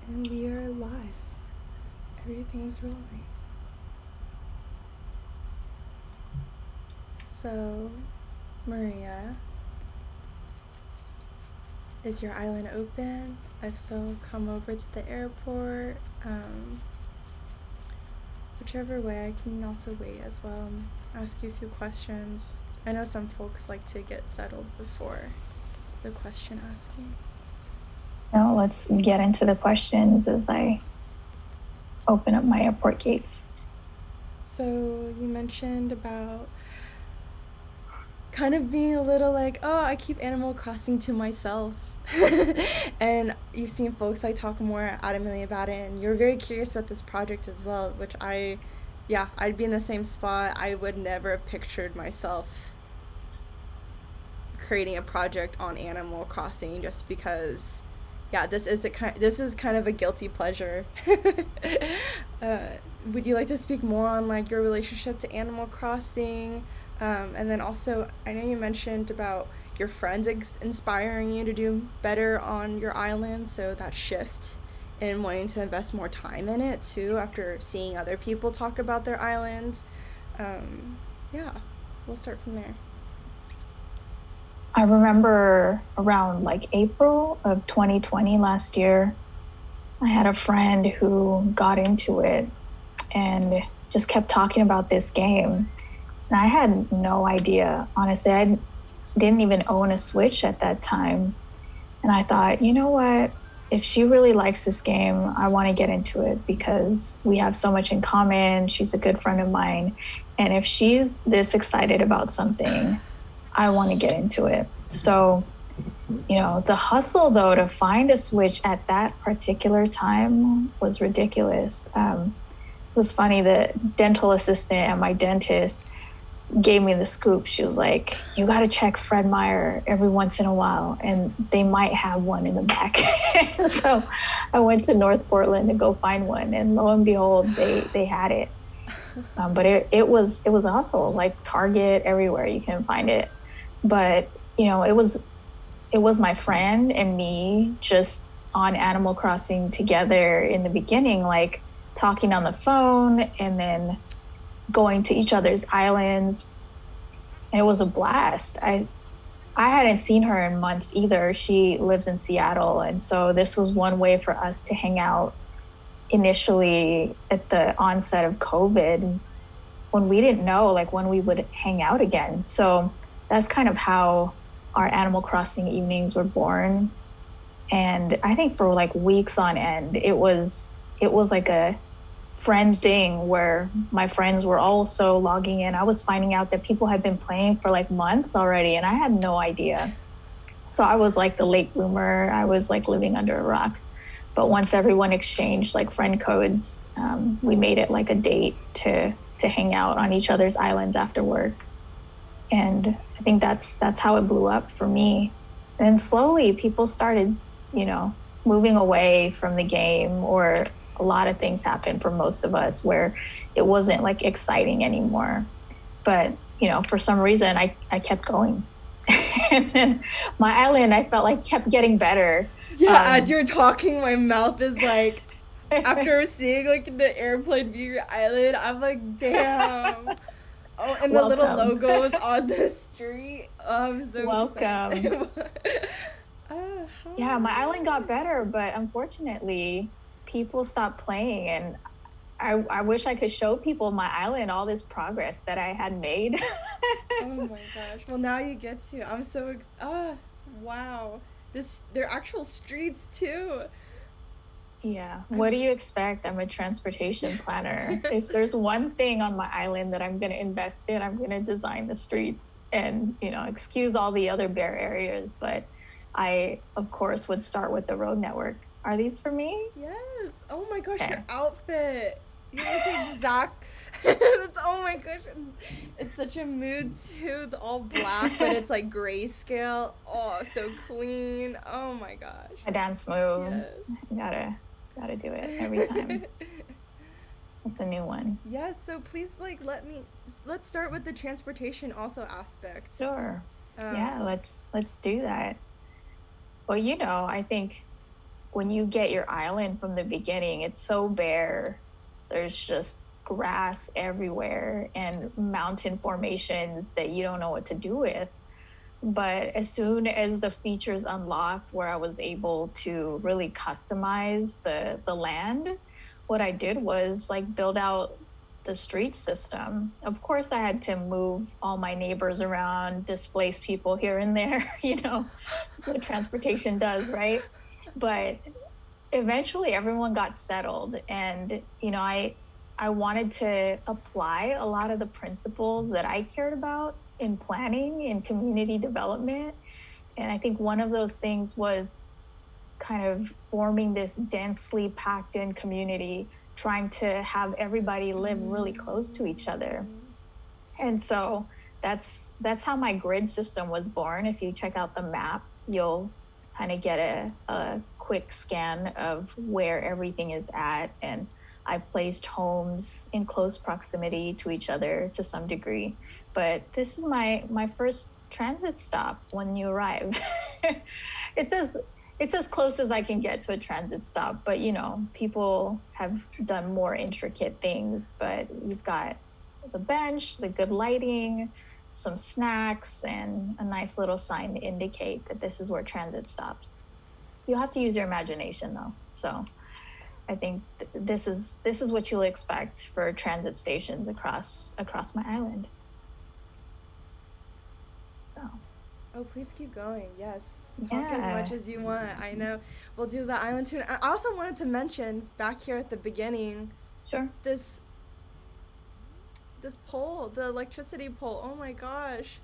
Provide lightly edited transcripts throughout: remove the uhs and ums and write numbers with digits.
And we are live. Everything's rolling. So, Maria, is your island open? If so, come over to the airport. Whichever way, I can also wait as well and ask you a few questions. I know some folks like to get settled before the question asking. Now let's get into the questions as I open up my airport gates. So you mentioned about kind of being a little like, oh, I keep Animal Crossing to myself. And you've seen folks like talk more adamantly about it, and you're very curious about this project as well, which I'd be in the same spot. I would never have pictured myself creating a project on Animal Crossing just because, yeah, this is kind of a guilty pleasure. uh, would you like to speak more on like your relationship to Animal Crossing? And then also, I know you mentioned about your friends inspiring you to do better on your island, so that shift in wanting to invest more time in it too after seeing other people talk about their islands. Yeah, we'll start from there. I remember around like April of 2020 last year, I had a friend who got into it and just kept talking about this game. And I had no idea. Honestly, I didn't even own a Switch at that time. And I thought, you know what? If she really likes this game, I want to get into it because we have so much in common. She's a good friend of mine. And if she's this excited about something, I want to get into it. So, the hustle though to find a Switch at that particular time was ridiculous. It was funny. The dental assistant at my dentist gave me the scoop. She was like, you got to check Fred Meyer every once in a while, and they might have one in the back. So I went to North Portland to go find one, and lo and behold, they had it. But it was a hustle, like Target, everywhere you can find it. But it was my friend and me just on Animal Crossing together in the beginning, like talking on the phone and then going to each other's islands. And it was a blast. I hadn't seen her in months either. She lives in Seattle. And so this was one way for us to hang out initially at the onset of COVID when we didn't know like when we would hang out again. So that's kind of how our Animal Crossing evenings were born. And I think for like weeks on end, it was like a friend thing where my friends were also logging in. I was finding out that people had been playing for like months already, and I had no idea. So I was like the late bloomer. I was like living under a rock. But once everyone exchanged like friend codes, we made it like a date to hang out on each other's islands after work. And I think that's how it blew up for me. And slowly people started, moving away from the game, or a lot of things happened for most of us where it wasn't like exciting anymore. But, for some reason I kept going. And then my island, I felt like kept getting better. Yeah, as you're talking, my mouth is like, after seeing like the airplane view of your island, I'm like, damn. Oh, and the little Welcome. logos on the street. Oh, I'm so Welcome. excited. Yeah, my island got better, but unfortunately, people stopped playing. And I wish I could show people my island all this progress that I had made. Oh my gosh. Well, now you get to. I'm so wow. They're actual streets too. Yeah. What do you expect? I'm a transportation planner. If there's one thing on my island that I'm going to invest in, I'm going to design the streets and, excuse all the other bare areas. But I, of course, would start with the road network. Are these for me? Yes. Oh my gosh, Okay. your outfit. You look exact. Oh my gosh. It's such a mood too. The all black, but it's like grayscale. Oh, so clean. Oh my gosh. A dance move. Yes. Gotta do it every time. It's a new one. Yes, so please let's start with the transportation also aspect. Sure. Yeah, let's do that. Well, I think when you get your island from the beginning, it's so bare. There's just grass everywhere and mountain formations that you don't know what to do with. But as soon as the features unlocked where I was able to really customize the land, what I did was like build out the street system. Of course, I had to move all my neighbors around, displace people here and there, that's what transportation does, right? But eventually everyone got settled, and I wanted to apply a lot of the principles that I cared about in planning and community development. And I think one of those things was kind of forming this densely packed in community, trying to have everybody live really close to each other. And so that's how my grid system was born. If you check out the map, you'll kind of get a quick scan of where everything is at. And I placed homes in close proximity to each other to some degree. But this is my first transit stop when you arrive. It's as close as I can get to a transit stop, but people have done more intricate things. But you've got the bench, the good lighting, some snacks, and a nice little sign to indicate that this is where transit stops. You'll have to use your imagination though. So I think this is what you'll expect for transit stations across my island. So. Oh, please keep going. Yes. Yeah. Talk as much as you want. I know. We'll do the island tune. I also wanted to mention back here at the beginning. Sure. This pole, the electricity pole. Oh my gosh.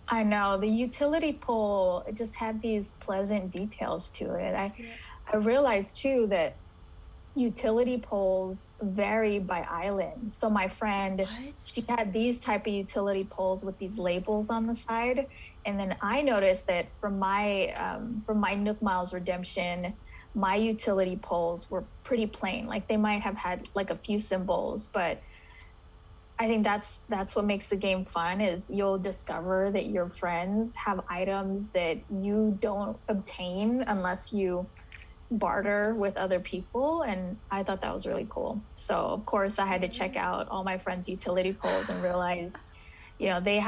I know. The utility pole just had these pleasant details to it. I realized too that utility poles vary by island. So my friend, she had these type of utility poles with these labels on the side. And then I noticed that from my Nook Miles redemption, my utility poles were pretty plain. Like they might have had like a few symbols, but I think that's what makes the game fun, is you'll discover that your friends have items that you don't obtain unless you barter with other people. And I thought that was really cool. So of course I had to check out all my friends' utility poles and realized, they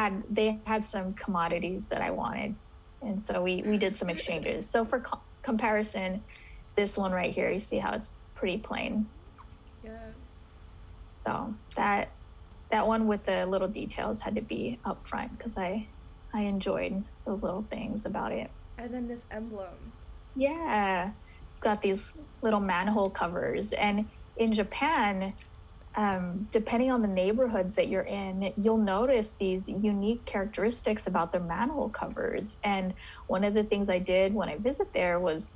had some commodities that I wanted. And so we did some exchanges. So for comparison, this one right here, you see how it's pretty plain. Yes. So that one with the little details had to be up front because I enjoyed those little things about it. And then this emblem. Yeah. Got these little manhole covers. And in Japan, depending on the neighborhoods that you're in, you'll notice these unique characteristics about their manhole covers. And one of the things I did when I visit there was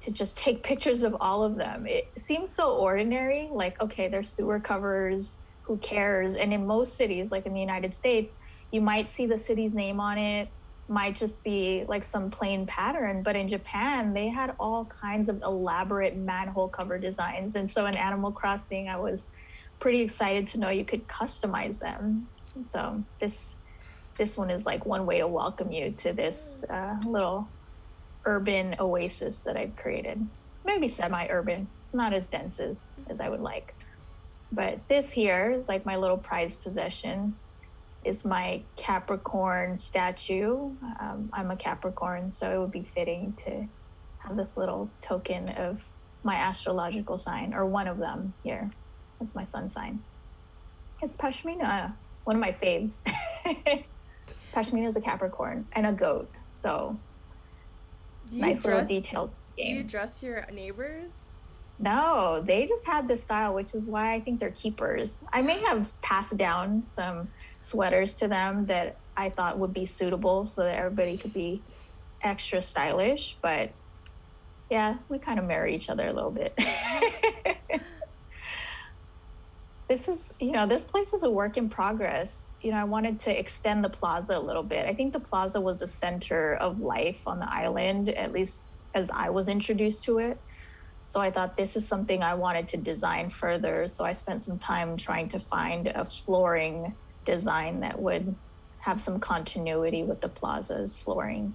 to just take pictures of all of them. It seems so ordinary, like, okay, there's sewer covers, who cares? And in most cities, like in the United States, you might see the city's name on it, might just be like some plain pattern. But in Japan, they had all kinds of elaborate manhole cover designs. And so in Animal Crossing, I was pretty excited to know you could customize them. So this one is like one way to welcome you to this little urban oasis that I've created. Maybe semi-urban. It's not as dense as I would like. But this here is like my little prized possession. Is my Capricorn statue. I'm a Capricorn, so it would be fitting to have this little token of my astrological sign, or one of them here. That's my sun sign. It's Pashmina, one of my faves. Pashmina is a Capricorn and a goat, so nice little details. Do you dress your neighbors? No, they just had this style, which is why I think they're keepers. I may have passed down some sweaters to them that I thought would be suitable so that everybody could be extra stylish. But yeah, we kind of marry each other a little bit. This place is a work in progress. I wanted to extend the plaza a little bit. I think the plaza was the center of life on the island, at least as I was introduced to it. So I thought this is something I wanted to design further. So I spent some time trying to find a flooring design that would have some continuity with the plaza's flooring.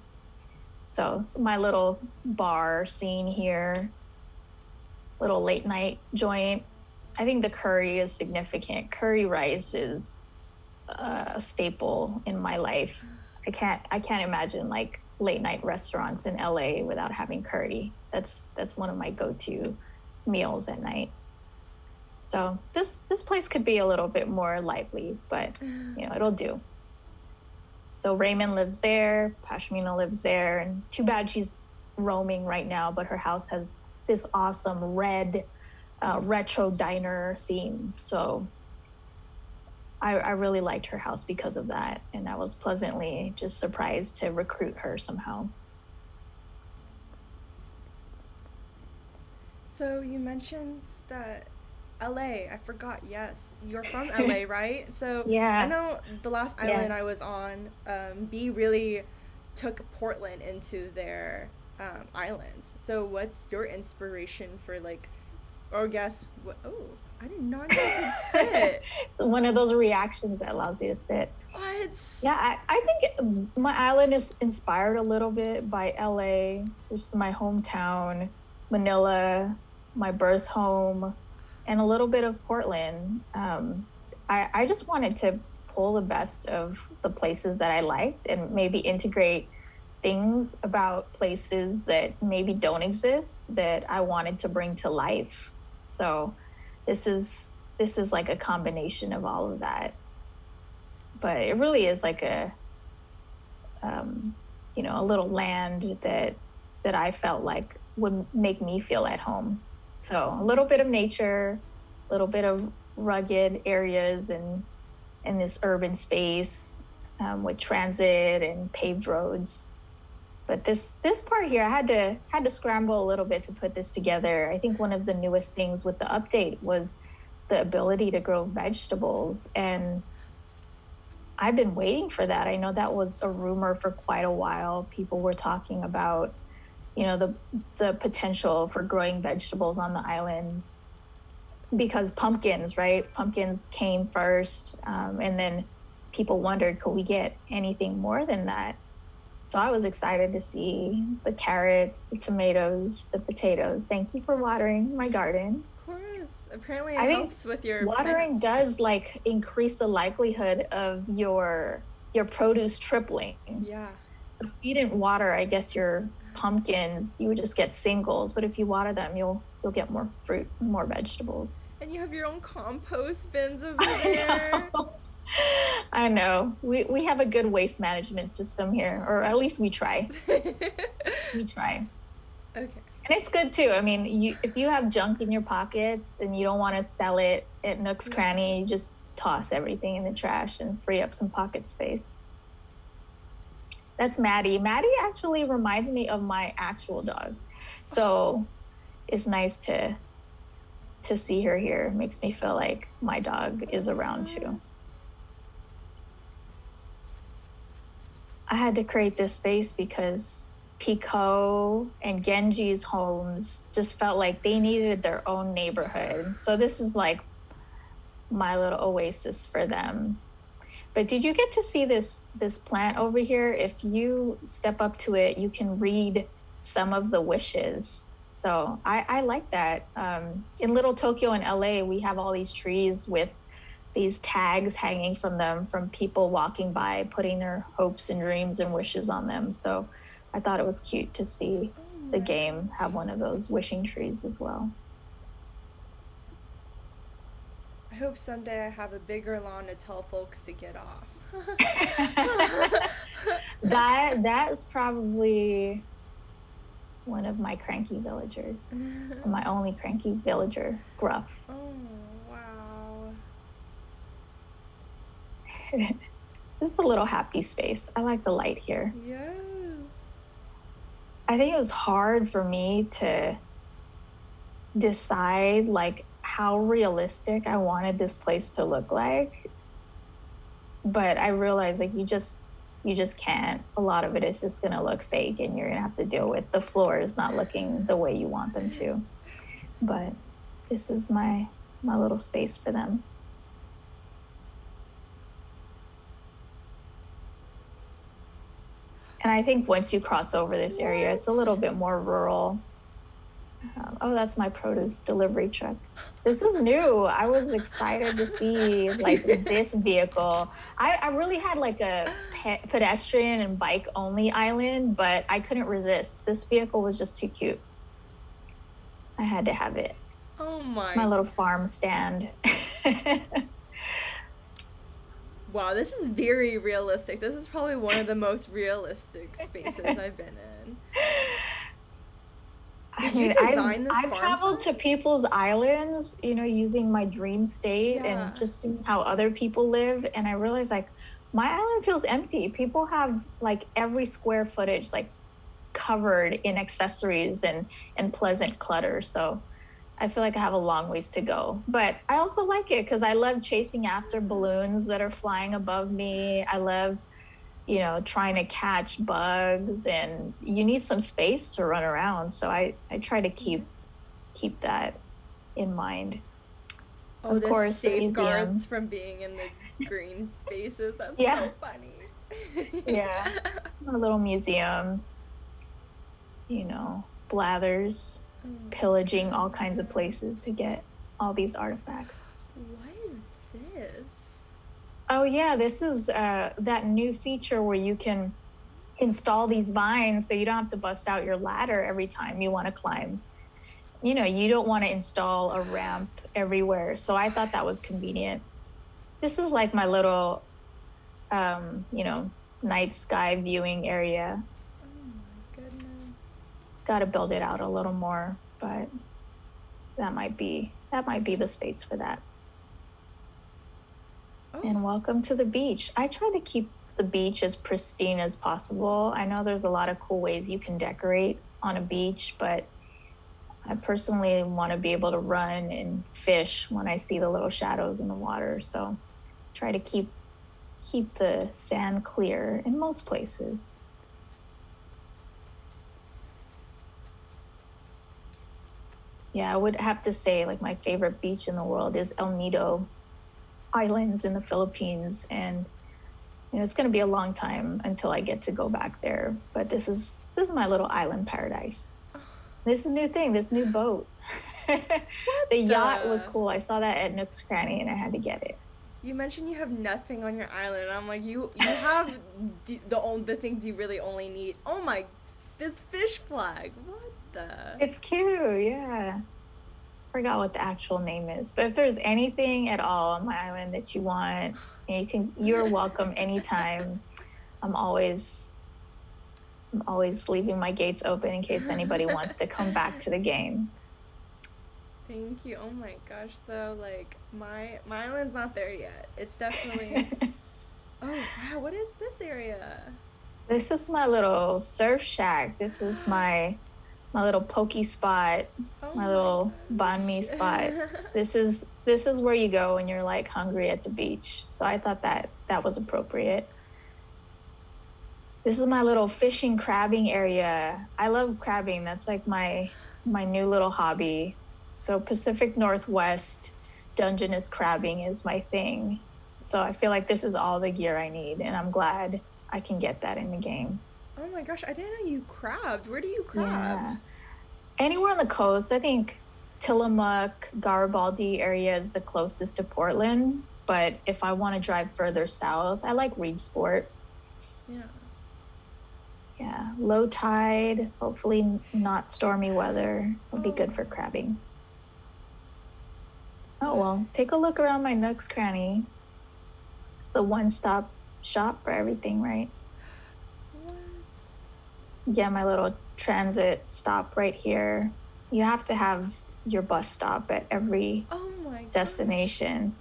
So it's my little bar scene here. little late night joint. I think the curry is significant. Curry rice is a staple in my life. I can't imagine like late night restaurants in LA without having curry. That's one of my go-to meals at night. So this place could be a little bit more lively, but it'll do. So Raymond lives there, Pashmina lives there, and too bad she's roaming right now, but her house has this awesome red retro diner theme. So I really liked her house because of that, and I was pleasantly just surprised to recruit her somehow. So you mentioned that LA, I forgot, yes. You're from LA, right? So I Yeah, know the last yeah. island I was on, B really took Portland into their islands. So what's your inspiration for like, or guess what? Oh, I did not know you could sit. So one of those reactions that allows you to sit. What? Yeah, I think my island is inspired a little bit by LA, which is my hometown, Manila, my birth home, and a little bit of Portland. I just wanted to pull the best of the places that I liked and maybe integrate things about places that maybe don't exist that I wanted to bring to life. So this is this is like a combination of all of that. But it really is like um, a little land that I felt like would make me feel at home. So a little bit of nature, a little bit of rugged areas, and in this urban space with transit and paved roads. But this part here, I had to scramble a little bit to put this together. I think one of the newest things with the update was the ability to grow vegetables, and I've been waiting for that. I know that was a rumor for quite a while. People were talking about, the potential for growing vegetables on the island because pumpkins, right? Pumpkins came first, and then people wondered, could we get anything more than that? So I was excited to see the carrots, the tomatoes, the potatoes. Thank you for watering my garden. Of course. Apparently it I think helps with your watering plants. does like increase the likelihood of your produce tripling. Yeah. So if you didn't water, I guess your pumpkins, you would just get singles. But if you water them, you'll get more fruit, more vegetables. And you have your own compost bins over I there. know. I know. We have a good waste management system here, or at least we try. We try. Okay. And it's good too. I mean, if you have junk in your pockets and you don't want to sell it at Nook's Yeah. Cranny, you just toss everything in the trash and free up some pocket space. That's Maddie. Maddie actually reminds me of my actual dog. So it's nice to see her here. It makes me feel like my dog is around Aw. too. I had to create this space because Pico and Genji's homes just felt like they needed their own neighborhood. So this is like my little oasis for them. But did you get to see this plant over here? If you step up to it, you can read some of the wishes. So I like that. In Little Tokyo in LA, we have all these trees with these tags hanging from them from people walking by, putting their hopes and dreams and wishes on them. So I thought it was cute to see Oh, the game nice. have one of those wishing trees as well. I hope someday I have a bigger lawn to tell folks to get off. That's probably one of my cranky villagers, my only cranky villager, Gruff. Oh, wow. This is a little happy space. I like the light here. Yes. I think it was hard for me to decide like how realistic I wanted this place to look like. But I realized like you just can't. A lot of it is just gonna look fake and you're gonna have to deal with the floors not looking the way you want them to. But this is my little space for them. And I think once you cross over this area, it's a little What? bit more rural. Oh, that's my produce delivery truck. This is new. I was excited to see like this vehicle. I really had like a pedestrian and bike only island, but I couldn't resist. This vehicle was just too cute. I had to have it. Oh My little farm stand. Wow, this is very realistic. This is probably one of the most realistic spaces I've been in. Did you design this I've farm traveled sign? to people's islands, using my dream state Yeah. and just seeing how other people live. And I realized like my island feels empty. People have like every square footage like covered in accessories and pleasant clutter. So I feel like I have a long ways to go. But I also like it because I love chasing after balloons that are flying above me. I love trying to catch bugs, and you need some space to run around. So I try to keep that in mind. Oh, Of this course, the safeguards museum. from being in the green spaces. That's Yeah, so funny. yeah. A little museum, blathers, Oh my pillaging all kinds of goodness. places to get all these artifacts. What is this? Oh yeah, this is that new feature where you can install these vines so you don't have to bust out your ladder every time you want to climb. You don't want to install a ramp everywhere. So I thought that was convenient. This is like my little, night sky viewing area. Oh my goodness. Got to build it out a little more, but that might be the space for that. Oh. And welcome to the beach. I try to keep the beach as pristine as possible. I know there's a lot of cool ways you can decorate on a beach, but I personally want to be able to run and fish when I see the little shadows in the water. So try to keep the sand clear in most places. Yeah, I would have to say like my favorite beach in the world is El Nido Islands in the Philippines, and it's going to be a long time until I get to go back there, but this is my little island paradise. This is new thing, this new boat. The yacht was cool. I saw that at Nook's Cranny and I had to get it. You mentioned you have nothing on your island. I'm like, you have the things you really only need. Oh my, this fish flag. What the? It's cute, yeah. Forgot what the actual name is, but if there's anything at all on my island that you want, you're welcome anytime. I'm always leaving my gates open in case anybody wants to come back to the game. Thank you. Oh my gosh, though, like my island's not there yet. It's definitely. Oh wow, what is this area? This is my little surf shack. This is my little pokey spot, Oh my little banh mi spot. This is where you go when you're like hungry at the beach. So I thought that was appropriate. This is my little fishing crabbing area. I love crabbing. That's like my new little hobby. So Pacific Northwest Dungeness crabbing is my thing. So I feel like this is all the gear I need, and I'm glad I can get that in the game. Oh my gosh, I didn't know you crabbed. Where do you crab? Yeah. Anywhere on the coast. I think Tillamook, Garibaldi area is the closest to Portland. But if I want to drive further south, I like Reedsport. Yeah. Yeah, low tide, hopefully not stormy weather. Will be good for crabbing. Oh, well, take a look around my Nook's Cranny. It's the one-stop shop for everything, right? What? Yeah, my little transit stop right here. You have to have your bus stop at every destination.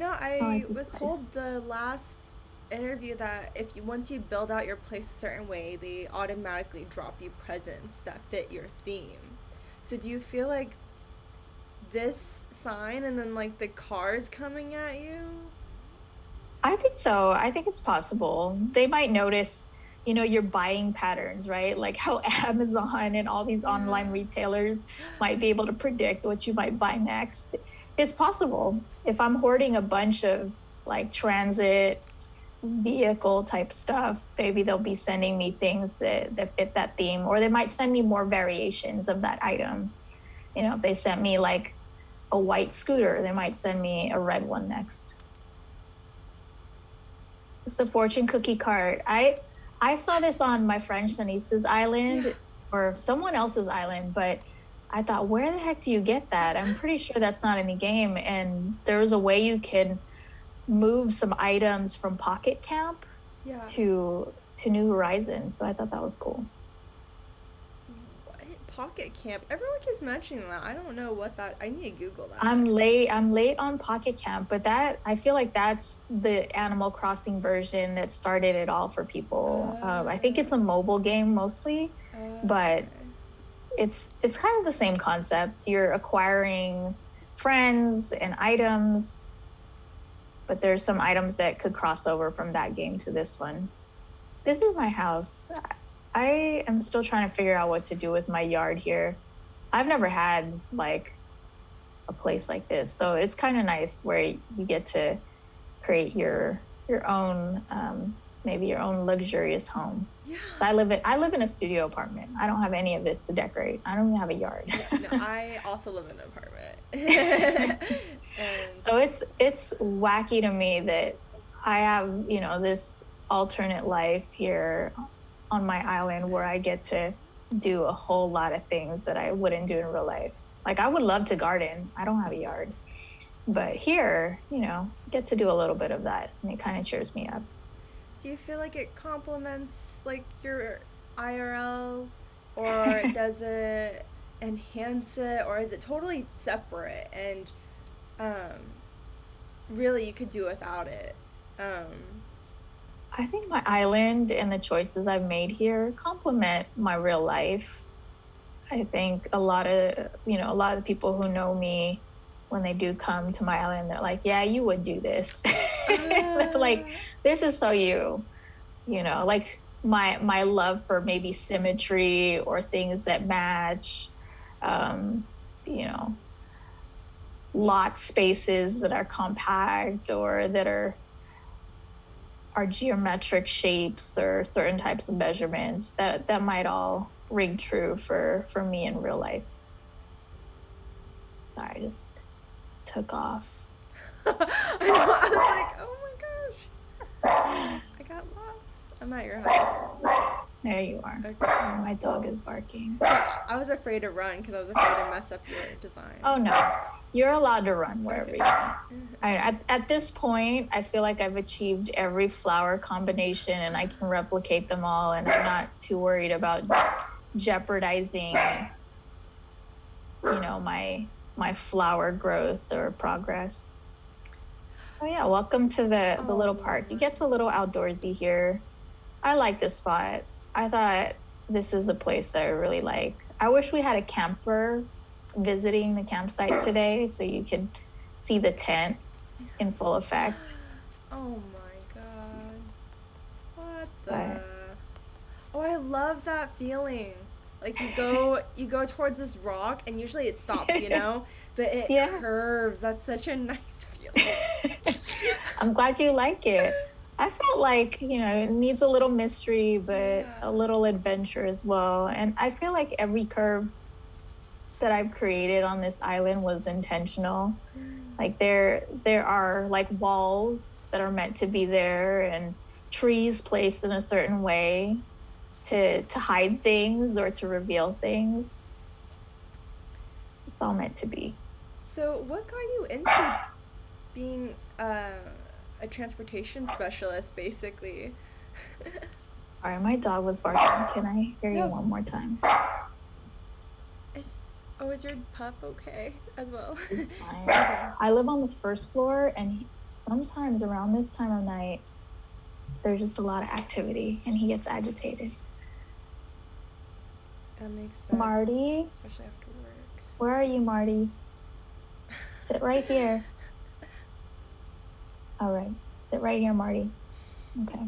I was told the last interview that once you build out your place a certain way, they automatically drop you presents that fit your theme. So do you feel like this sign and then like the cars coming at you? I think so. I think it's possible. They might notice, your buying patterns, right? Like how Amazon and all these online retailers might be able to predict what you might buy next. It's possible. If I'm hoarding a bunch of like transit vehicle type stuff, maybe they'll be sending me things that fit that theme, or they might send me more variations of that item. You know, if they sent me like a white scooter, they might send me a red one next. It's the fortune cookie cart. I saw this on my friend Shanice's island or someone else's island, but I thought, where the heck do you get that? I'm pretty sure that's not in the game. And there was a way you could move some items from Pocket Camp to New Horizons. So I thought that was cool. Pocket Camp. Everyone keeps mentioning that. I don't know what that. I need to Google that. I'm late on Pocket Camp, but that I feel like that's the Animal Crossing version that started it all for people. I think it's a mobile game mostly, but it's kind of the same concept. You're acquiring friends and items, but there's some items that could cross over from that game to this one. This is my house. I am still trying to figure out what to do with my yard here. I've never had like a place like this, so it's kind of nice where you get to create your own maybe your own luxurious home. Yeah. So I live in a studio apartment. I don't have any of this to decorate. I don't even have a yard. No, I also live in an apartment. So it's wacky to me that I have, you know, this alternate life here on my island where I get to do a whole lot of things that I wouldn't do in real life. Like I would love to garden. I don't have a yard. But here, you know, get to do a little bit of that and it kind of cheers me up. Do you feel like it complements like your IRL, or does it enhance it, or is it totally separate and really you could do without it? I think my island and the choices I've made here complement my real life. I think a lot of people who know me, when they do come to my island, they're like, yeah, you would do this. Like, this is so you know, like my love for maybe symmetry or things that match, you know, lot spaces that are compact or that are geometric shapes or certain types of measurements that might all ring true for me in real life. Sorry, I just took off. I was like, oh my gosh. I got lost. I'm at your house. There you are. Okay. My dog is barking. I was afraid to run because I was afraid to mess up your design. Oh no, you're allowed to run wherever you want. At this point, I feel like I've achieved every flower combination and I can replicate them all, and I'm not too worried about jeopardizing, you know, my flower growth or progress. Oh yeah, welcome to the little park. It gets a little outdoorsy here. I like this spot. I thought this is a place that I really like. I wish we had a camper visiting the campsite today so you could see the tent in full effect. Oh my god. What the... Oh, I love that feeling. Like you go towards this rock and usually it stops, you know? But it curves. That's such a nice feeling. I'm glad you like it. I felt like, you know, it needs a little mystery, but a little adventure as well. And I feel like every curve that I've created on this island was intentional. Like there are like walls that are meant to be there and trees placed in a certain way to hide things or to reveal things. It's all meant to be. So what got you into being a transportation specialist, basically? Sorry, my dog was barking. Can I hear you one more time? Is your pup okay as well? He's fine. I live on the first floor, and sometimes around this time of night, there's just a lot of activity, and he gets agitated. That makes sense. Marty? Especially after work. Where are you, Marty? Sit right here. All right. Sit right here, Marty. Okay.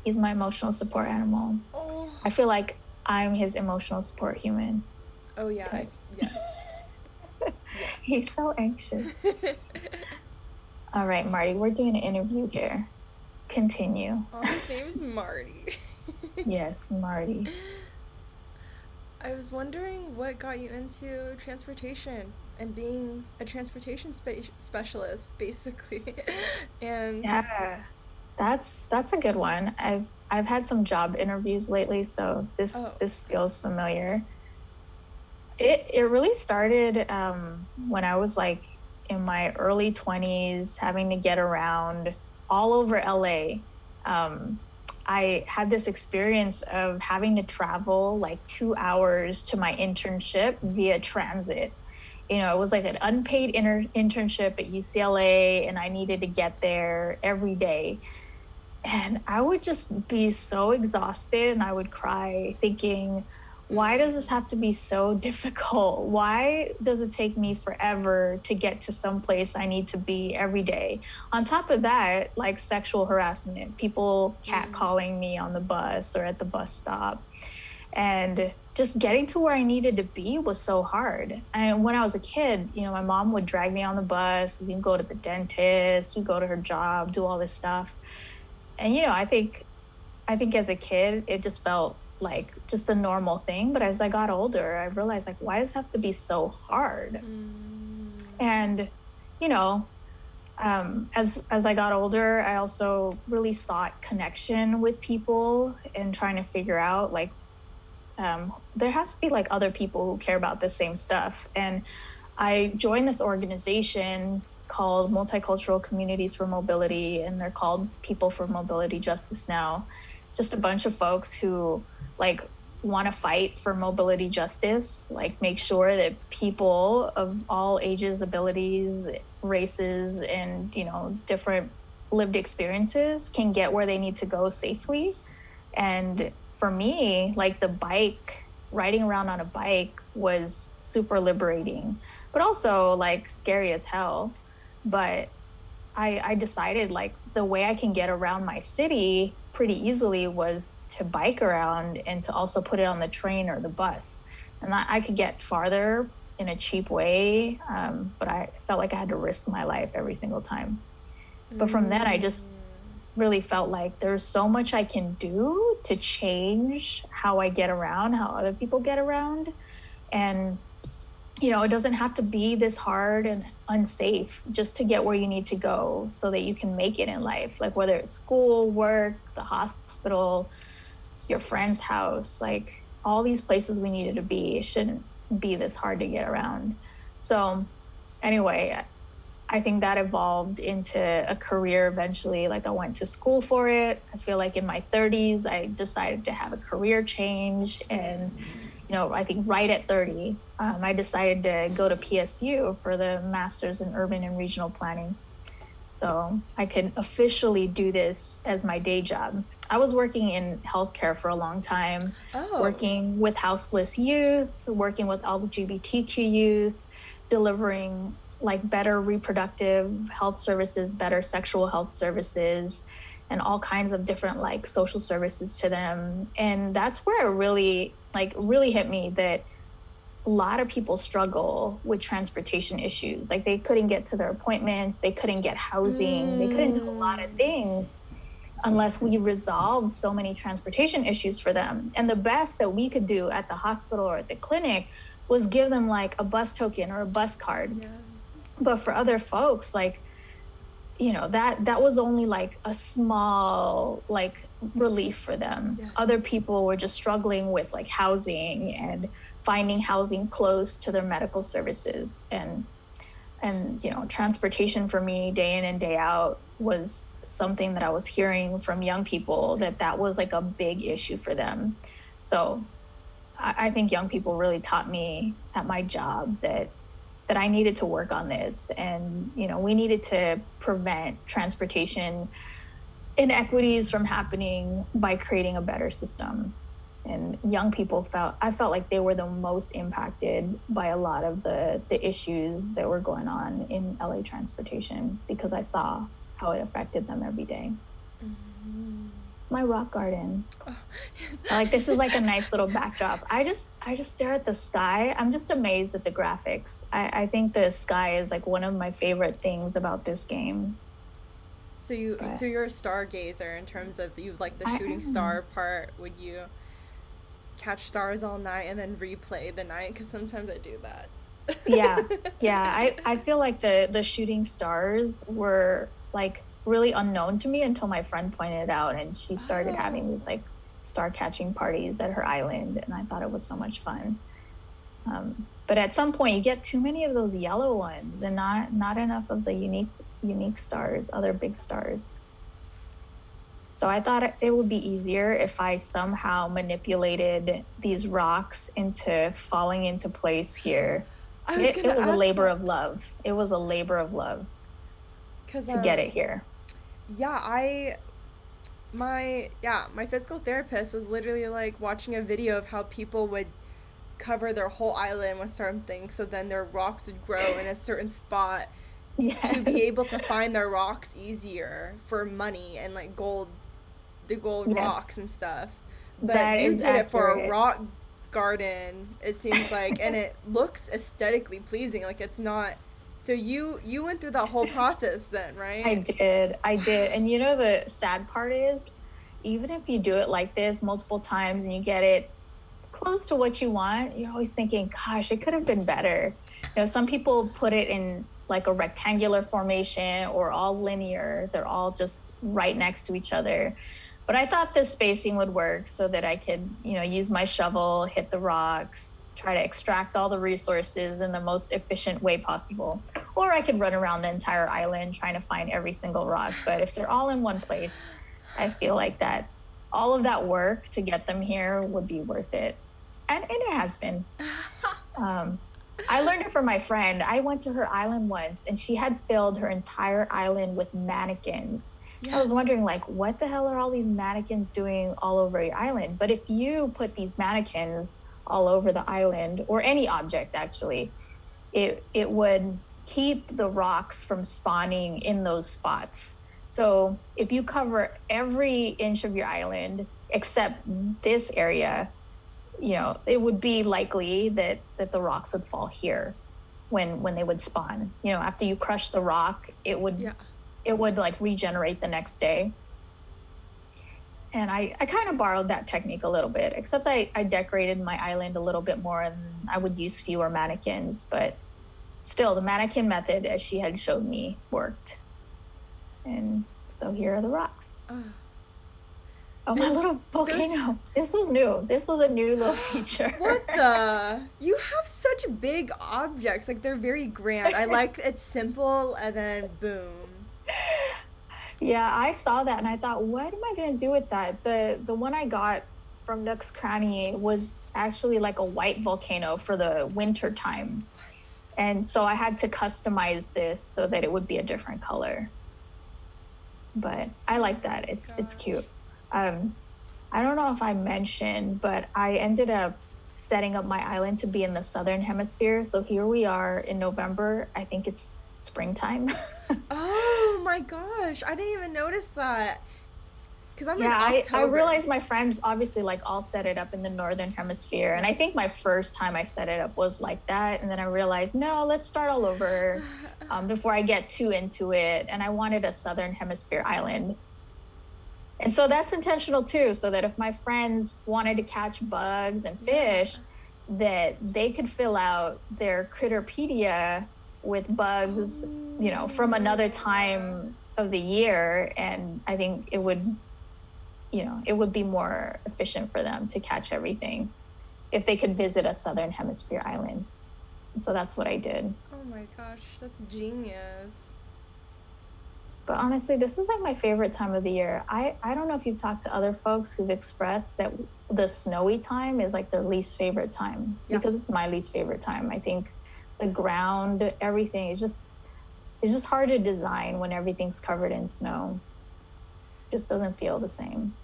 He's my emotional support animal. Oh. I feel like I'm his emotional support human. Oh, yeah. Okay. Yes. He's so anxious. All right, Marty, we're doing an interview here. Continue. Oh, his name's Marty. Yes, Marty. I was wondering what got you into transportation and being a transportation specialist, basically. And Yeah, that's a good one. I've had some job interviews lately, so this oh, this feels familiar. It really started when I was like in my early 20s, having to get around all over LA. Um, I had this experience of having to travel like 2 hours to my internship via transit. It was like an unpaid internship at UCLA, and I needed to get there every day. And I would just be so exhausted and I would cry thinking, why does this have to be so difficult? Why does it take me forever to get to some place I need to be every day? On top of that, like sexual harassment, people catcalling me on the bus or at the bus stop. And just getting to where I needed to be was so hard. And when I was a kid, my mom would drag me on the bus. We'd go to the dentist, we'd go to her job, do all this stuff. And I think as a kid, it just felt like just a normal thing. But as I got older, I realized like, why does it have to be so hard? And you know, as I got older, I also really sought connection with people and trying to figure out like there has to be like other people who care about the same stuff. And I joined this organization called Multicultural Communities for Mobility, and they're called People for Mobility Justice now. Just a bunch of folks who like want to fight for mobility justice, like make sure that people of all ages, abilities, races, and different lived experiences can get where they need to go safely. And for me, like riding around on a bike was super liberating, but also like scary as hell. But I decided like the way I can get around my city pretty easily was to bike around and to also put it on the train or the bus. And I could get farther in a cheap way, but I felt like I had to risk my life every single time. But from then, I just really felt like there's so much I can do to change how I get around, how other people get around. And it doesn't have to be this hard and unsafe just to get where you need to go so that you can make it in life. Like whether it's school, work, the hospital, your friend's house, like all these places we needed to be, it shouldn't be this hard to get around. So anyway, I think that evolved into a career eventually. Like I went to school for it. I feel like in my 30s, I decided to have a career change. And, I think right at 30, I decided to go to PSU for the Master's in Urban and Regional Planning. So I could officially do this as my day job. I was working in healthcare for a long time, working with houseless youth, working with LGBTQ youth, delivering like better reproductive health services, better sexual health services, and all kinds of different like social services to them. And that's where it really hit me that a lot of people struggle with transportation issues. Like they couldn't get to their appointments, they couldn't get housing, they couldn't do a lot of things unless we resolved so many transportation issues for them. And the best that we could do at the hospital or at the clinic was give them like a bus token or a bus card. Yeah. But for other folks, like, that was only like a small like relief for them. Yes. Other people were just struggling with like housing and finding housing close to their medical services. And transportation for me day in and day out was something that I was hearing from young people that was like a big issue for them. So I think young people really taught me at my job that I needed to work on this. And, we needed to prevent transportation inequities from happening by creating a better system. And young people I felt like they were the most impacted by a lot of the issues that were going on in LA transportation because I saw how it affected them every day. Mm-hmm. My rock garden. Oh, yes. Like this is like a nice little backdrop. I just stare at the sky. I'm just amazed at the graphics. I think the sky is like one of my favorite things about this game. But so you're a stargazer in terms of you like the I shooting am. star part. Would you catch stars all night and then replay the night? Because sometimes I do that. Yeah. Yeah. I feel like the shooting stars were like really unknown to me until my friend pointed it out, and she started having Oh, these like star catching parties at her island, and I thought it was so much fun. But at some point you get too many of those yellow ones and not enough of the unique stars, other big stars. So I thought it would be easier if I somehow manipulated these rocks into falling into place here. I was It gonna was a ask labor that. of love. It was a labor of love Cause to get it here. yeah, my physical therapist was literally like watching a video of how people would cover their whole island with certain things, so then their rocks would grow in a certain spot to be Yes. able to find their rocks easier for money and like gold, the gold rocks Yes. and stuff. But That you is did it for a accurate. rock garden, it seems like, and it looks aesthetically pleasing. Like it's not. So you went through that whole process then, I right? did. I did. Wow. And you know, the sad part is, even if you do it like this multiple times and you get it close to what you want, you're always thinking, gosh, it could have been better. Some people put it in like a rectangular formation or all linear. They're all just right next to each other. But I thought this spacing would work so that I could, use my shovel, hit the rocks, try to extract all the resources in the most efficient way possible. Or I could run around the entire island trying to find every single rock. But if they're all in one place, I feel like that all of that work to get them here would be worth it. And it has been. Um, I learned it from my friend. I went to her island once and she had filled her entire island with mannequins. I was Yes. wondering, like, what the hell are all these mannequins doing all over your island? But if you put these mannequins all over the island, or any object actually, it would keep the rocks from spawning in those spots. So if you cover every inch of your island except this area, it would be likely that the rocks would fall here when they would spawn. After you crush the rock, Yeah. it would like regenerate the next day. And I kind of borrowed that technique a little bit, except I decorated my island a little bit more and I would use fewer mannequins, but still the mannequin method as she had showed me worked. And so here are the rocks. Oh, my It's little so volcano. This was new. This was a new little what feature. the? You have such big objects. Like they're very grand. I like it's simple and then boom. Yeah, I saw that and I thought, what am I going to do with that? The one I got from Nook's Cranny was actually like a white volcano for the winter time. What? And so I had to customize this so that it would be a different color. But I Oh like that. my It's gosh. cute. Um, I don't know if I mentioned, but I ended up setting up my island to be in the southern hemisphere. So here we are in November. I think it's springtime. Oh my gosh. I didn't even notice that. Cuz I'm in Yeah, I October. realized my friends obviously like all set it up in the northern hemisphere. And I think my first time I set it up was like that. And then I realized, no, let's start all over before I get too into it. And I wanted a southern hemisphere island. And so that's intentional too, so that if my friends wanted to catch bugs and Yeah. fish, that they could fill out their Critterpedia with bugs, from another Oh. time of the year. And I think it would be more efficient for them to catch everything if they could visit a southern hemisphere island. And so that's what I did. Oh my gosh, that's genius. But honestly, this is like my favorite time of the year. I don't know if you've talked to other folks who've expressed that the snowy time is like their least favorite time, Yeah. because it's my least favorite time. I think the ground, everything is just it's just hard to design when everything's covered in snow. It just doesn't feel the same.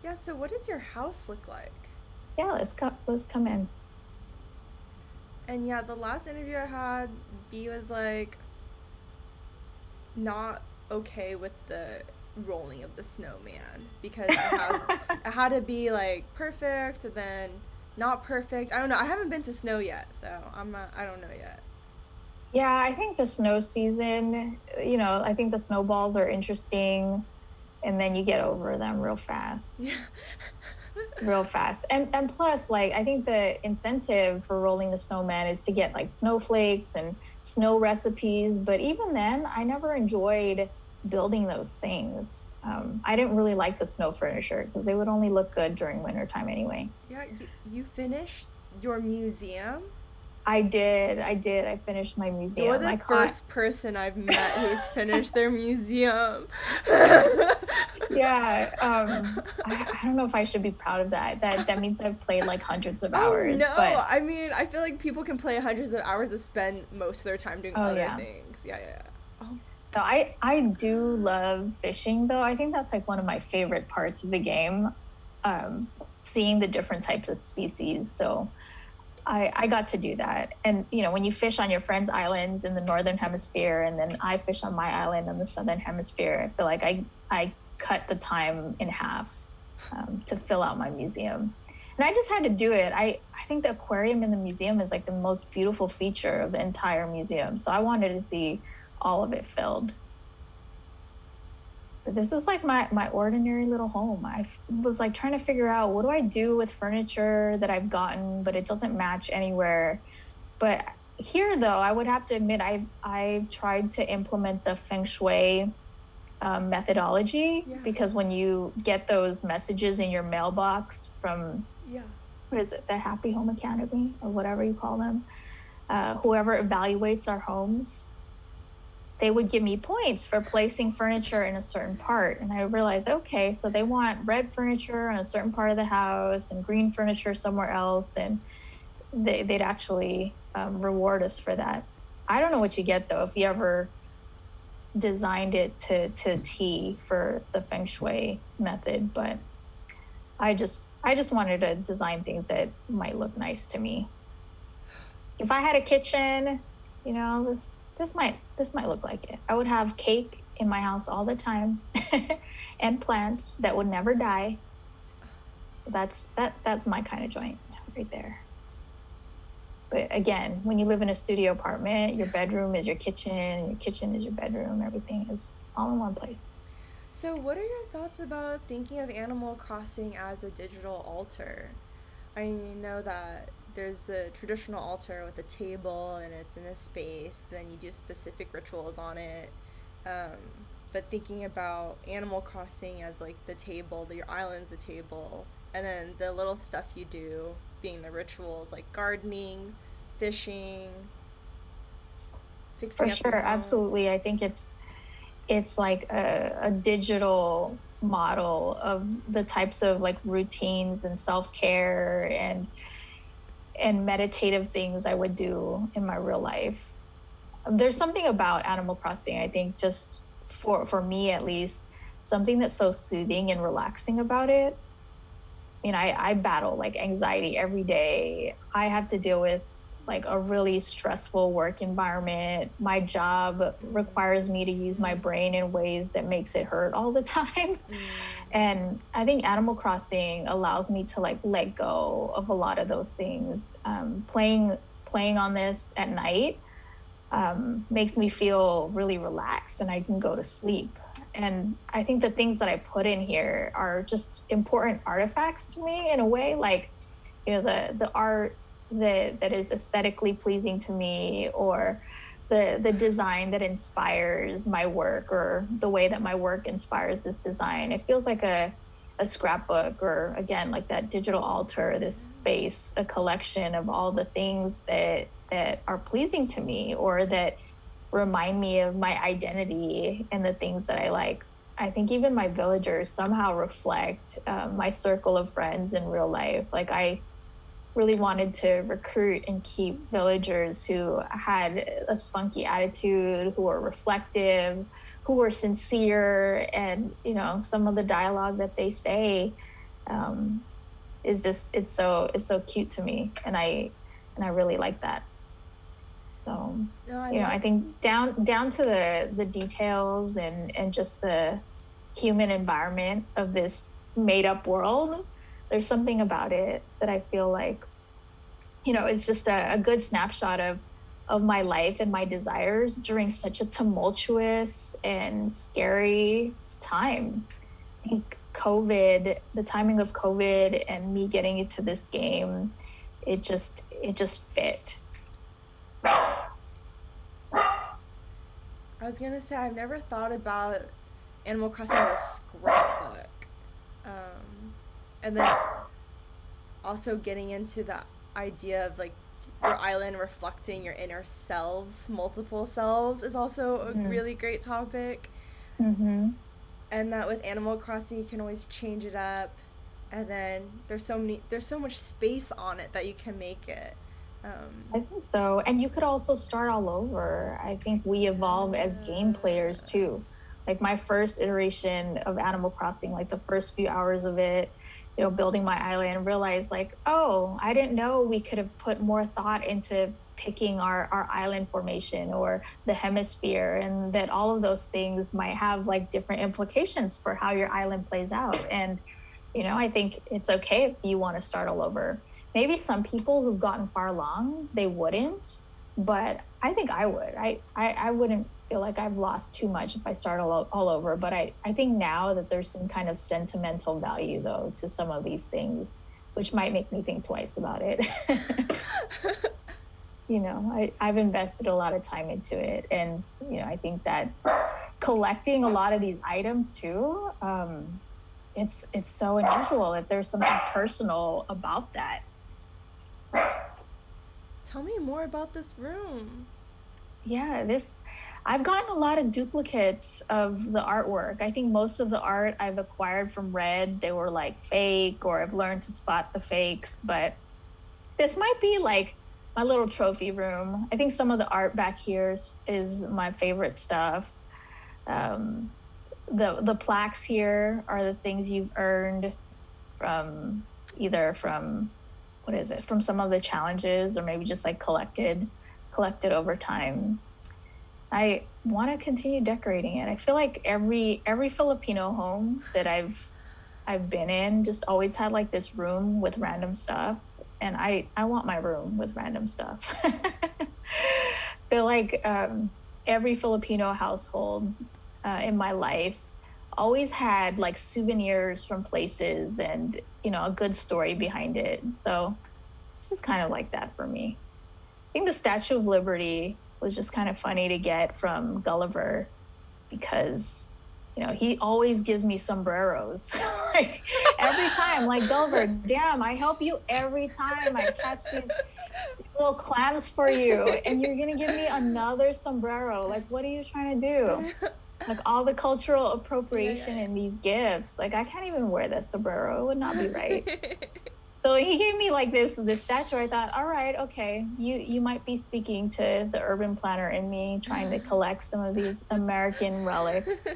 Yeah, so what does your house look like? Yeah, let's come in. And yeah, the last interview I had, B was like not okay with the rolling of the snowman because it had to be like perfect and then not perfect. I don't know. I haven't been to snow yet, so I don't know yet. Yeah, I think the snow season, I think the snowballs are interesting, and then you get over them real fast. Yeah. Real fast. And plus, like, I think the incentive for rolling the snowman is to get like snowflakes and snow recipes. But even then, I never enjoyed building those things. I didn't really like the snow furniture because they would only look good during wintertime anyway. Yeah, you finished your museum? I finished my You're museum. the I caught first person I've met who's finished their museum. Yeah, I don't know if I should be proud of that. That means I've played like hundreds of Oh hours, no! but I mean, I feel like people can play hundreds of hours to spend most of their time doing oh other yeah. things. Yeah, yeah. Oh, So I do love fishing though. I think that's like one of my favorite parts of the game. Seeing the different types of species. So I got to do that. And when you fish on your friends' islands in the northern hemisphere, and then I fish on my island in the southern hemisphere, I feel like I cut the time in half to fill out my museum. And I just had to do it. I think the aquarium in the museum is like the most beautiful feature of the entire museum. So I wanted to see all of it filled. But this is like my ordinary little home. I was like trying to figure out, what do I do with furniture that I've gotten, but it doesn't match anywhere. But here, though, I would have to admit I've tried to implement the feng shui methodology, yeah. because when you get those messages in your mailbox from, Yeah. what is it, the Happy Home Academy or whatever you call them, whoever evaluates our homes, they would give me points for placing furniture in a certain part. And I realized, okay, so they want red furniture on a certain part of the house and green furniture somewhere else. And they'd actually reward us for that. I don't know what you get though, if you ever designed it to T for the feng shui method, but I just wanted to design things that might look nice to me. If I had a kitchen, this might look like it. I would have cake in my house all the time and plants that would never die. That's my kind of joint right there. But again, when you live in a studio apartment, your bedroom is your kitchen is your bedroom, everything is all in one place. So, what are your thoughts about thinking of Animal Crossing as a digital altar? I know that there's the traditional altar with a table and it's in a space, then you do specific rituals on it. Um, but thinking about Animal Crossing as like the table, your island's the table, and then the little stuff you do being the rituals like gardening, fishing, fixing For up your sure, home. absolutely. I think it's like a digital model of the types of like routines and self-care and meditative things I would do in my real life. There's something about Animal Crossing, I think, just for me at least, something that's so soothing and relaxing about it. I battle like anxiety every day. I have to deal with like a really stressful work environment. My job requires me to use my brain in ways that makes it hurt all the time. And I think Animal Crossing allows me to like let go of a lot of those things. Playing on this at night makes me feel really relaxed, and I can go to sleep. And I think the things that I put in here are just important artifacts to me in a way, like the art that is aesthetically pleasing to me, or the design that inspires my work, or the way that my work inspires this design. It feels like a scrapbook, or again, like that digital altar, this space, a collection of all the things that are pleasing to me, or that remind me of my identity and the things that I like. I think even my villagers somehow reflect my circle of friends in real life. Like, I really wanted to recruit and keep villagers who had a spunky attitude, who were reflective, who were sincere, and some of the dialogue that they say is just it's so cute to me, and I really like that. So No, I think down to the details and just the human environment of this made up world, there's something about it that I feel like it's just a good snapshot of of my life and my desires during such a tumultuous and scary time. I think COVID, the timing of COVID and me getting into this game, it just fit. I was gonna say I've never thought about Animal Crossing as a scrapbook, and then also getting into the idea of like your island reflecting your inner selves, multiple selves, is also a Mm-hmm. really great topic. Mm-hmm. And that with Animal Crossing you can always change it up, and then there's so much space on it that you can make it. I think so. And you could also start all over. I think we evolve as game players too. Yes. Like my first iteration of Animal Crossing, like the first few hours of it, building my island, realized like, oh, I didn't know we could have put more thought into picking our island formation or the hemisphere, and that all of those things might have like different implications for how your island plays out. And I think it's okay if you want to start all over. Maybe some people who've gotten far along, they wouldn't, but I think I would. I wouldn't feel like I've lost too much if I start all over. But I think now that there's some kind of sentimental value, though, to some of these things, which might make me think twice about it. I've invested a lot of time into it. And, I think that collecting a lot of these items too, it's so unusual that there's something personal about that. Tell me more about this room. Yeah, I've gotten a lot of duplicates of the artwork. I think most of the art I've acquired from Red, they were like fake, or I've learned to spot the fakes, but this might be like my little trophy room. I think some of the art back here is my favorite stuff. The plaques here are the things you've earned from what is it, from some of the challenges, or maybe just like collected over time. I want to continue decorating it. I feel like every Filipino home that I've been in just always had like this room with random stuff, and I want my room with random stuff. I feel like every Filipino household in my life always had like souvenirs from places, and a good story behind it. So this is kind of like that for me. I think the Statue of Liberty was just kind of funny to get from Gulliver, because he always gives me sombreros. Like every time, like, Gulliver, damn, I help you every time. I catch these little clams for you, and you're gonna give me another sombrero. Like, what are you trying to do? Like all the cultural appropriation in these gifts. Like, I can't even wear this sombrero. It would not be right. So he gave me like this statue. I thought, all right, okay, you might be speaking to the urban planner in me, trying to collect some of these American relics.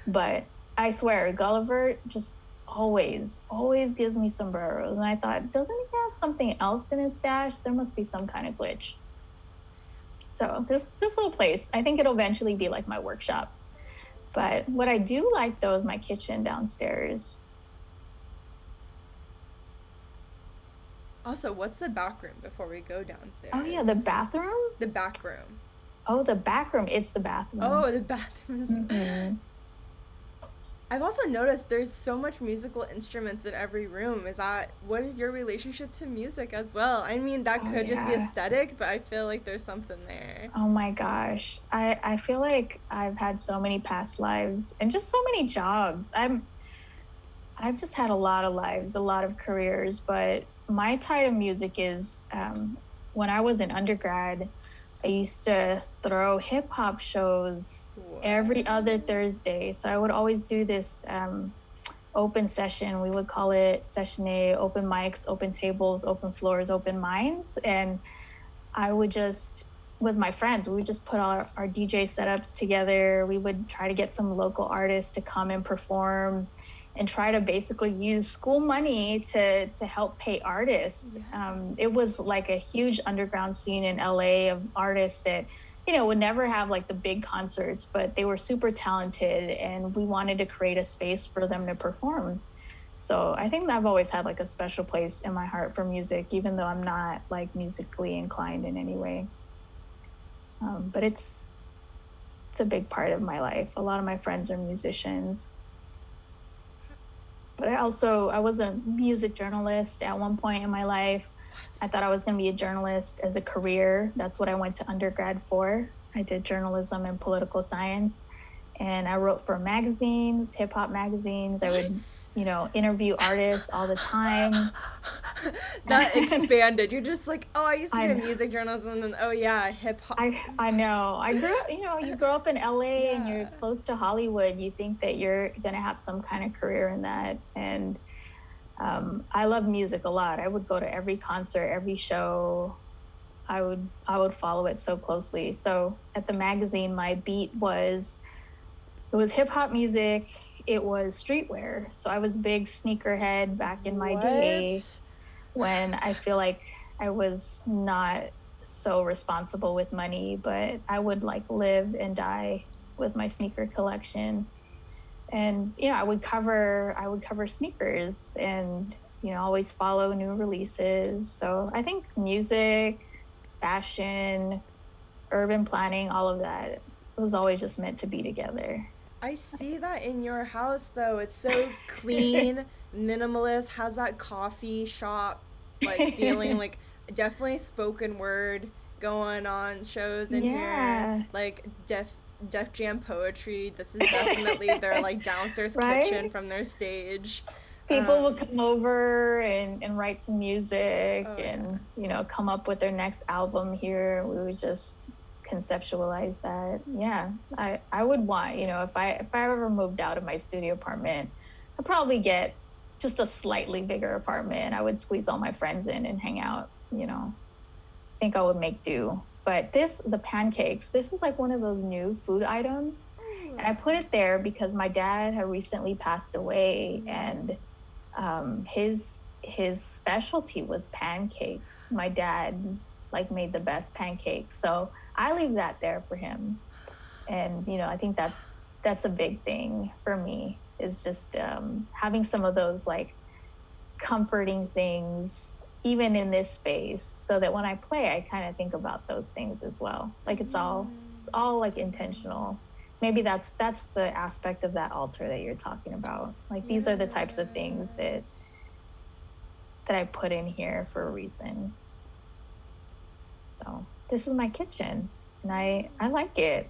But I swear, Gulliver just always gives me sombreros. And I thought, doesn't he have something else in his stash? There must be some kind of glitch. So this little place, I think it'll eventually be like my workshop. But what I do like, though, is my kitchen downstairs. Also, what's the back room before we go downstairs? Oh, yeah, the bathroom? The back room. Oh, the back room. It's the bathroom. Oh, the bathroom is... Mm-hmm. I've also noticed there's so much musical instruments in every room. What is your relationship to music as well? I mean, that could just be aesthetic, but I feel like there's something there. Oh my gosh. I feel like I've had so many past lives and just so many jobs. I've just had a lot of lives, a lot of careers, but my tie to music is when I was in undergrad, I used to throw hip hop shows every other Thursday. So I would always do this open session. We would call it Session A, open mics, open tables, open floors, open minds. And I would just, with my friends, we would just put all our DJ setups together. We would try to get some local artists to come and perform, and try to basically use school money to help pay artists. It was like a huge underground scene in LA of artists that, would never have like the big concerts, but they were super talented, and we wanted to create a space for them to perform. So I think I've always had like a special place in my heart for music, even though I'm not like musically inclined in any way. But it's a big part of my life. A lot of my friends are musicians. But I was a music journalist at one point in my life. I thought I was going to be a journalist as a career. That's what I went to undergrad for. I did journalism and political science. And I wrote for magazines, hip hop magazines. I would, interview artists all the time. That expanded. You're just like, oh, I used to be a music journalist, and then, oh yeah, hip hop. I know. I grew up, you grow up in LA and you're close to Hollywood. You think that you're going to have some kind of career in that. And I love music a lot. I would go to every concert, every show. I would follow it so closely. So at the magazine, my beat was, it was hip hop music. It was streetwear. So I was a big sneakerhead back in my day, when I feel like I was not so responsible with money, but I would like live and die with my sneaker collection. And I would cover sneakers and always follow new releases. So I think music, fashion, urban planning, all of that was always just meant to be together. I see that in your house, though. It's so clean, minimalist, has that coffee shop like feeling, like definitely spoken word going on shows in here, like Def Jam poetry. This is definitely their like downstairs kitchen from their stage. People would come over and write some music and come up with their next album here. We would just conceptualize that. I would want, if I ever moved out of my studio apartment, I'd probably get just a slightly bigger apartment. I would squeeze all my friends in and hang out. I think I would make do. But the pancakes, this is like one of those new food items. And I put it there because my dad had recently passed away, and his specialty was pancakes. My dad like made the best pancakes. So I leave that there for him. And, I think that's a big thing for me, is just having some of those like comforting things, even in this space, so that when I play, I kind of think about those things as well. Like it's all like intentional. Maybe that's the aspect of that altar that you're talking about. Like these are the types of things that I put in here for a reason. So this is my kitchen, and I like it.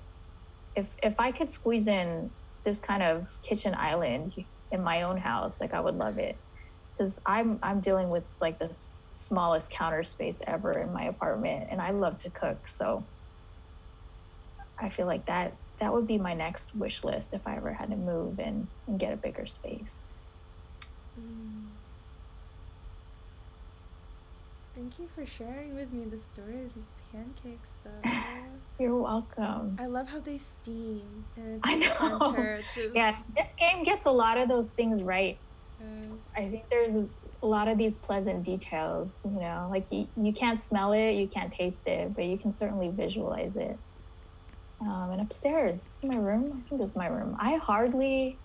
If I could squeeze in this kind of kitchen island in my own house, like I would love it, because I'm dealing with like the smallest counter space ever in my apartment, and I love to cook. So I feel like that would be my next wish list if I ever had to move and get a bigger space. Thank you for sharing with me the story of these pancakes, though. You're welcome. I love how they steam. And I know. Center. It's just... Yeah, this game gets a lot of those things right. Yes. I think there's a lot of these pleasant details, like you can't smell it, you can't taste it, but you can certainly visualize it. And upstairs, my room, I think it's my room. I hardly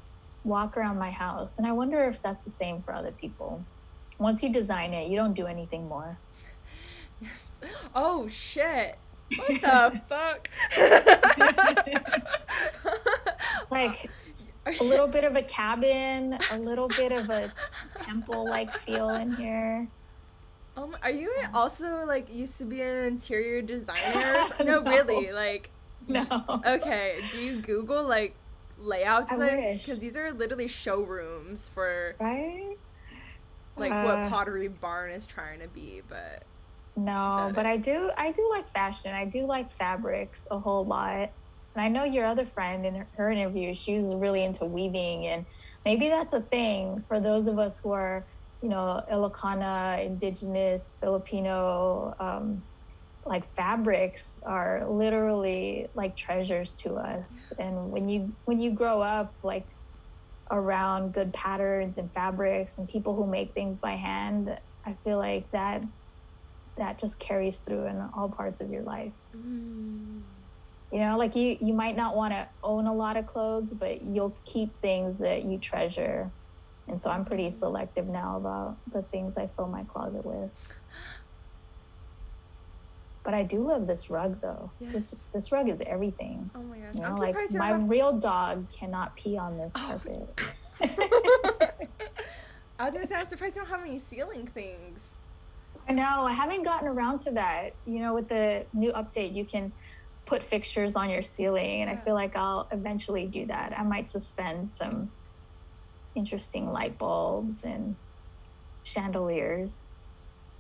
walk around my house, and I wonder if that's the same for other people. Once you design it, you don't do anything more. Yes. Oh, shit. What the fuck? Like a little bit of a cabin, a little bit of a temple-like feel in here. Are you also like used to be an interior designer? No, really, like. No. Okay. Do you Google like layout designs? Because wish. these are literally showrooms for Right? like what Pottery Barn is trying to be, but. No, but I do like fashion. I do like fabrics a whole lot. And I know your other friend in her interview, she was really into weaving, and maybe that's a thing for those of us who are, Ilocana, indigenous, Filipino, like fabrics are literally like treasures to us. And when you grow up like around good patterns and fabrics and people who make things by hand, I feel like that just carries through in all parts of your life. Like you might not want to own a lot of clothes, but you'll keep things that you treasure. And so I'm pretty selective now about the things I fill my closet with. But I do love this rug though. Yes. This rug is everything. Oh my gosh. You know, I'm like surprised you my don't have... real dog cannot pee on this Oh. carpet. I was gonna say, I'm surprised you don't have any ceiling things. I know, I haven't gotten around to that. You know, with the new update, you can put fixtures on your ceiling, and I Yeah. feel like I'll eventually do that. I might suspend some interesting light bulbs and chandeliers,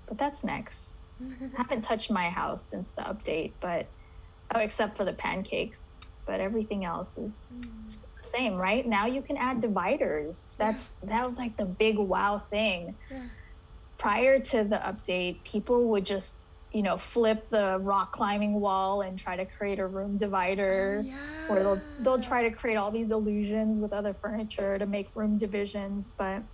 but that's next. I haven't touched my house since the update, but except for the pancakes, but everything else is still the same, right? Now you can add dividers. That was like the big wow thing. Yeah. Prior to the update, people would just, you know, flip the rock climbing wall and try to create a room divider, or they'll try to create all these illusions with other furniture to make room divisions. But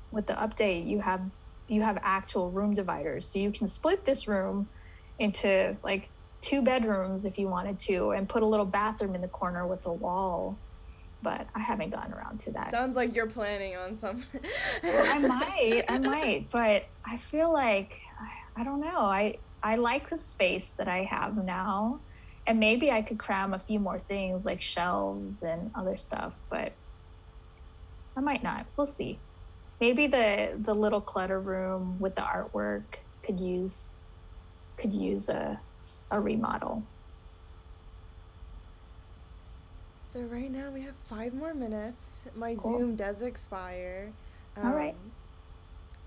with the update, you have actual room dividers, so you can split this room into like 2 bedrooms if you wanted to, and put a little bathroom in the corner with a wall. But I haven't gotten around to that. Sounds like you're planning on something. I might, but I feel like, I don't know. I like the space that I have now, and maybe I could cram a few more things like shelves and other stuff, but I might not. We'll see. Maybe the little clutter room with the artwork could use a remodel. So right now we have 5 more minutes. My Cool. Zoom does expire. All right.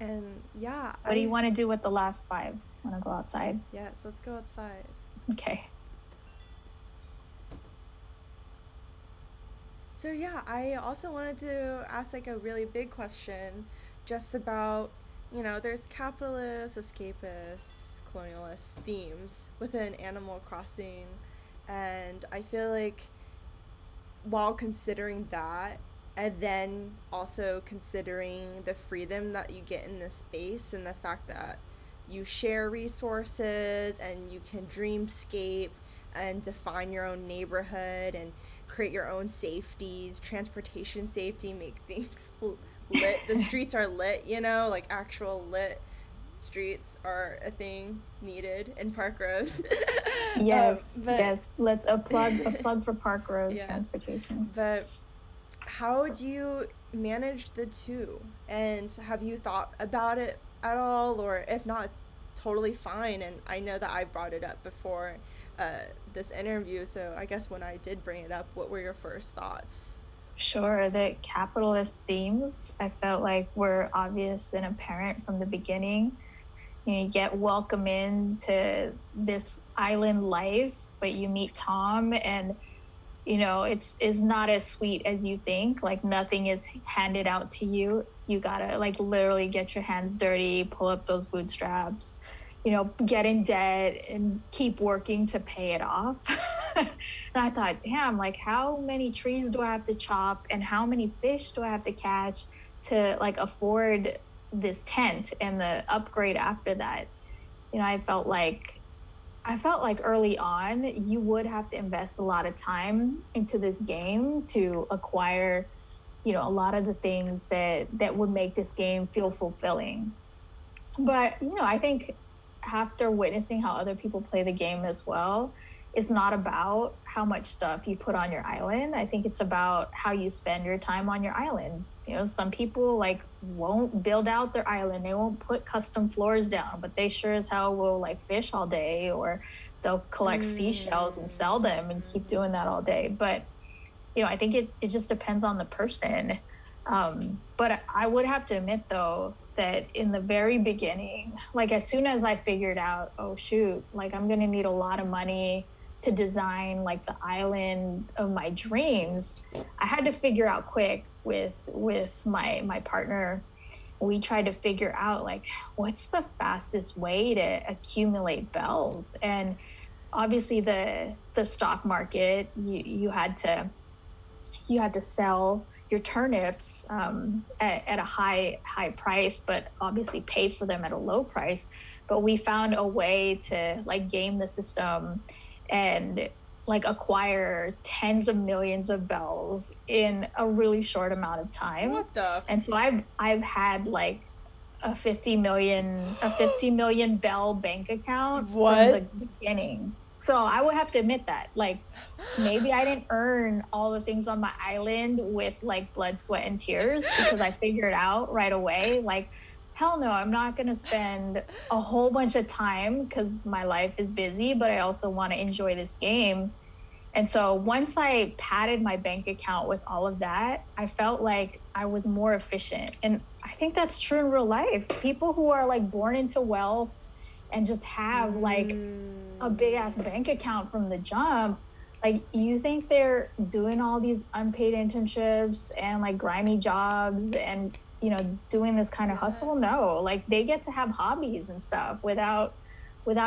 And yeah. What do you want to do with the last 5? Want to go outside? Yes, let's go outside. Okay. So yeah, I also wanted to ask like a really big question just about, you know, there's capitalist, escapist, colonialist themes within Animal Crossing, and I feel like while considering that, and then also considering the freedom that you get in this space and the fact that you share resources and you can dreamscape and define your own neighborhood and create your own safeties, transportation safety, make things lit. The streets are lit, you know, like actual lit streets are a thing needed in Park Rose. Yes, yes. Let's a plug for Park Rose transportation. But how do you manage the two? And have you thought about it at all? Or if not, it's totally fine. And I know that I brought it up before this interview, so I guess when I did bring it up, what were your first thoughts? Sure, the capitalist themes I felt like were obvious and apparent from the beginning. You get welcome into this island life, but you meet Tom, and you know it's not as sweet as you think. Like nothing is handed out to you. You gotta like literally get your hands dirty, pull up those bootstraps, you know, get in debt and keep working to pay it off. And I thought, damn, like how many trees do I have to chop and how many fish do I have to catch to like afford this tent and the upgrade after that? You know, I felt like early on you would have to invest a lot of time into this game to acquire, you know, a lot of the things that would make this game feel fulfilling. But you know, I think after witnessing how other people play the game as well, it's not about how much stuff you put on your island. I think it's about how you spend your time on your island. You know, some people like won't build out their island. They won't put custom floors down, but they sure as hell will like fish all day, or they'll collect seashells and sell them and keep doing that all day. But, you know, I think it just depends on the person. But I would have to admit though, that in the very beginning, like as soon as I figured out, oh shoot, like I'm going to need a lot of money to design like the island of my dreams, I had to figure out quick with my partner. We tried to figure out like what's the fastest way to accumulate bells. And obviously the stock market, you had to sell your turnips at a high price, but obviously pay for them at a low price. But we found a way to like game the system and like acquire tens of millions of bells in a really short amount of time. What the? And so I've had like a 50 million Bell bank account from What? the beginning. So I would have to admit that, like, maybe I didn't earn all the things on my island with like blood, sweat, and tears, because I figured out right away, like, hell no, I'm not going to spend a whole bunch of time because my life is busy, but I also want to enjoy this game. And so once I padded my bank account with all of that, I felt like I was more efficient. And I think that's true in real life. People who are like born into wealth and just have like a big ass bank account from the jump, like, you think they're doing all these unpaid internships and like grimy jobs and, doing this kind of hustle? No, like, they get to have hobbies and stuff without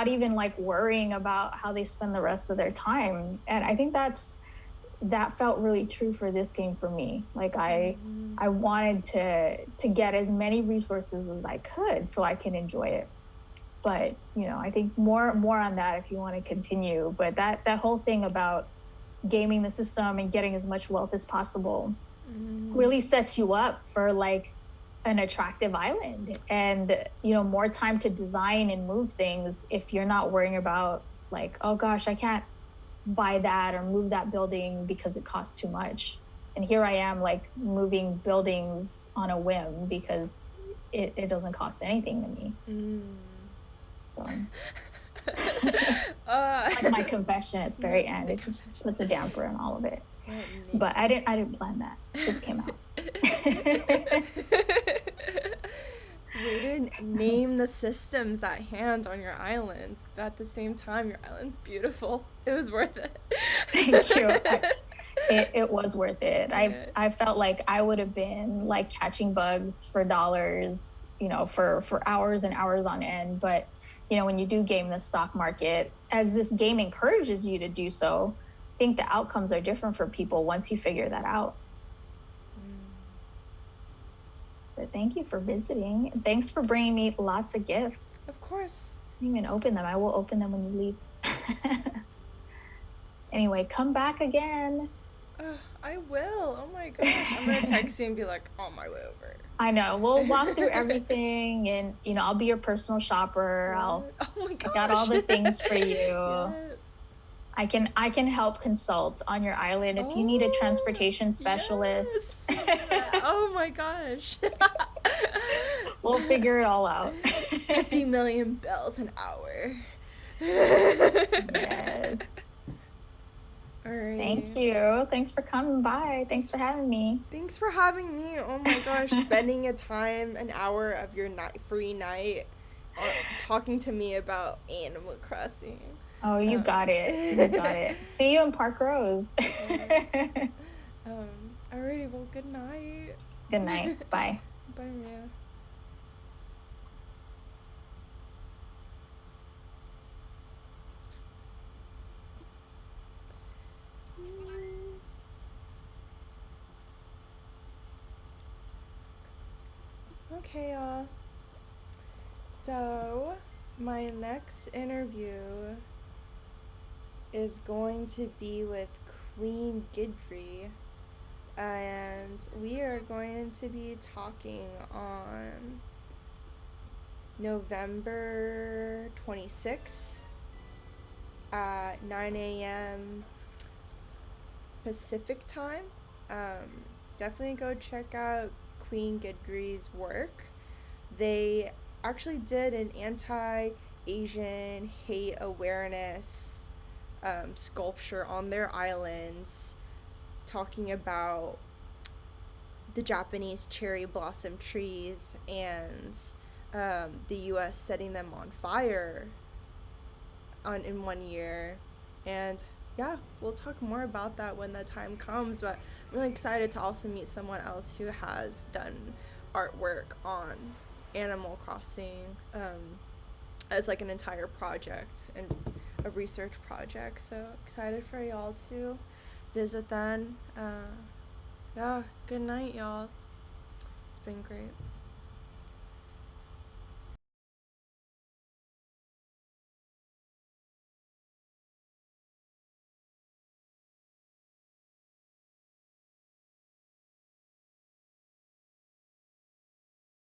even like worrying about how they spend the rest of their time. And I think that felt really true for this game for me. Like, I wanted to get as many resources as I could so I can enjoy it. But I think more on that if you want to continue. But that whole thing about gaming the system and getting as much wealth as possible really sets you up for like an attractive island, and more time to design and move things if you're not worrying about like, oh gosh, I can't buy that or move that building because it costs too much. And here I am like moving buildings on a whim because it doesn't cost anything to me. So like my confession at the very end, it just puts a damper on all of it. But I didn't plan that. It just came out. Way to name the systems at hand on your islands, but at the same time, your island's beautiful. It was worth it. Thank you. It was worth it. Yeah. I felt like I would have been like catching bugs for dollars, for hours and hours on end. But, when you do game the stock market, as this game encourages you to do so, I think the outcomes are different for people once you figure that out. But thank you for visiting. Thanks for bringing me lots of gifts. Of course. I didn't even open them. I will open them when you leave. Anyway, come back again. I will. Oh my gosh. I'm going to text you and be like, on my way over. I know. We'll walk through everything, and, I'll be your personal shopper. Oh my gosh. I got all the things for you. Yes. I can help consult on your island if you need a transportation specialist. Yes. Oh my gosh. We'll figure it all out. 50 million bells an hour. Yes. All right. Thank you. Thanks for coming by. Thanks for having me. Thanks for having me. Oh my gosh, spending an hour of your free night talking to me about Animal Crossing. Oh, you got it. You got it. See you in Park Rose. Yes. Alrighty, well, good night. Good night. Bye. Bye, Mia. Okay, y'all. So, my next interview is going to be with Queen Gidry, and we are going to be talking on November 26th at 9 a.m. Pacific time. Definitely go check out Queen Gidry's work. They actually did an anti-Asian hate awareness sculpture on their islands, talking about the Japanese cherry blossom trees and the U.S. setting them on fire in 1 year. And yeah, we'll talk more about that when the time comes, but I'm really excited to also meet someone else who has done artwork on Animal Crossing as like an entire project and a research project. So excited for y'all to visit then. Yeah, good night, y'all. It's been great.